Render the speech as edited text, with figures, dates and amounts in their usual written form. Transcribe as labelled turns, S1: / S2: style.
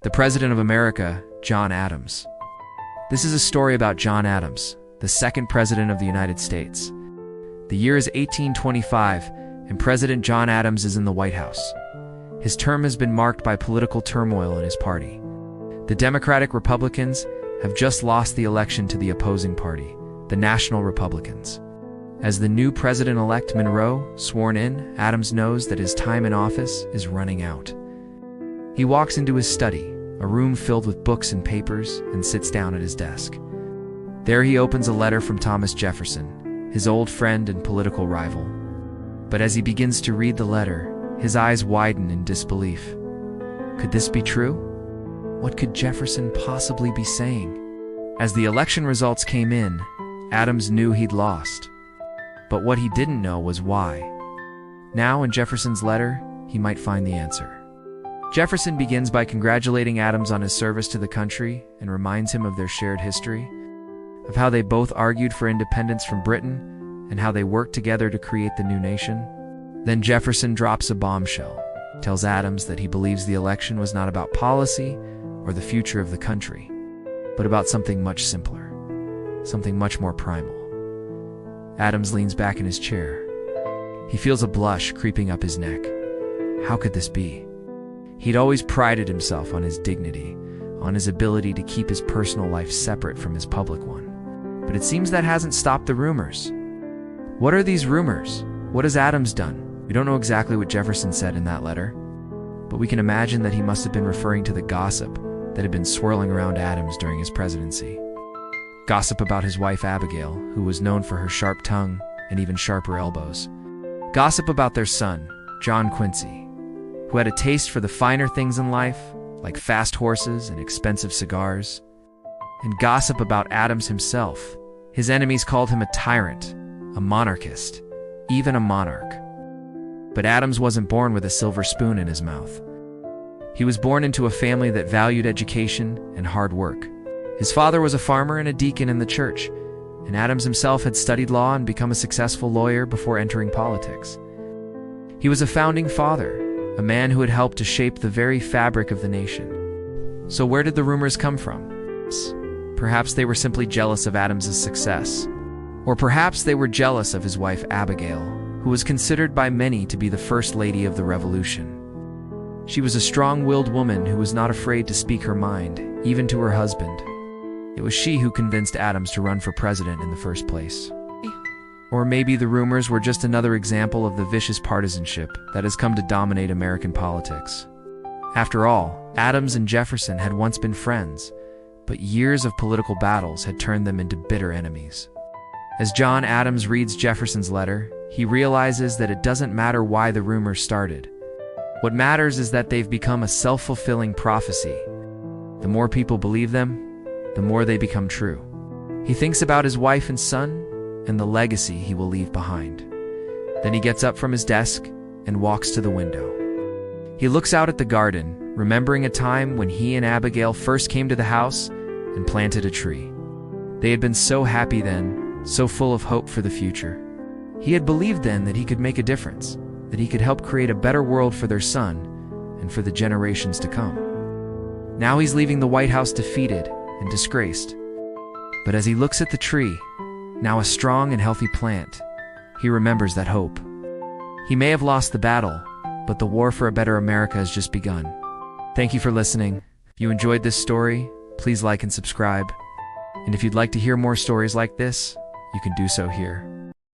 S1: The President of America, John Adams. This is a story about John Adams, the second President of the United States. The year is 1825, and President John Adams is in the White House. His term has been marked by political turmoil in his party. The Democratic Republicans have just lost the election to the opposing party, the National Republicans. As the new president-elect Monroe sworn in, Adams knows that his time in office is running out. He walks into his study, a room filled with books and papers, and sits down at his desk. There he opens a letter from Thomas Jefferson, his old friend and political rival. But as he begins to read the letter, his eyes widen in disbelief. Could this be true? What could Jefferson possibly be saying? As the election results came in, Adams knew he'd lost. But what he didn't know was why. Now in Jefferson's letter, he might find the answer. Jefferson begins by congratulating Adams on his service to the country and reminds him of their shared history, of how they both argued for independence from Britain and how they worked together to create the new nation. Then Jefferson drops a bombshell, tells Adams that he believes the election was not about policy or the future of the country, but about something much simpler, something much more primal. Adams leans back in his chair. He feels a blush creeping up his neck. How could this be? He'd always prided himself on his dignity, on his ability to keep his personal life separate from his public one. But it seems that hasn't stopped the rumors. What are these rumors? What has Adams done? We don't know exactly what Jefferson said in that letter, but we can imagine that he must have been referring to the gossip that had been swirling around Adams during his presidency. Gossip about his wife Abigail, who was known for her sharp tongue and even sharper elbows. Gossip about their son, John Quincy, who had a taste for the finer things in life, like fast horses and expensive cigars. And gossip about Adams himself. His enemies called him a tyrant, a monarchist, even a monarch. But Adams wasn't born with a silver spoon in his mouth. He was born into a family that valued education and hard work. His father was a farmer and a deacon in the church, and Adams himself had studied law and become a successful lawyer before entering politics. He was a founding father, a man who had helped to shape the very fabric of the nation. So where did the rumors come from? Perhaps they were simply jealous of Adams's success. Or perhaps they were jealous of his wife Abigail, who was considered by many to be the first lady of the Revolution. She was a strong-willed woman who was not afraid to speak her mind, even to her husband. It was she who convinced Adams to run for president in the first place. Or maybe the rumors were just another example of the vicious partisanship that has come to dominate American politics. After all, Adams and Jefferson had once been friends, but years of political battles had turned them into bitter enemies. As John Adams reads Jefferson's letter, he realizes that it doesn't matter why the rumors started. What matters is that they've become a self-fulfilling prophecy. The more people believe them, the more they become true. He thinks about his wife and son, and the legacy he will leave behind. Then he gets up from his desk and walks to the window. He looks out at the garden, remembering a time when he and Abigail first came to the house and planted a tree. They had been so happy then, so full of hope for the future. He had believed then that he could make a difference, that he could help create a better world for their son and for the generations to come. Now he's leaving the White House defeated and disgraced. But as he looks at the tree, now a strong and healthy plant, he remembers that hope. He may have lost the battle, but the war for a better America has just begun. Thank you for listening. If you enjoyed this story, please like and subscribe. And if you'd like to hear more stories like this, you can do so here.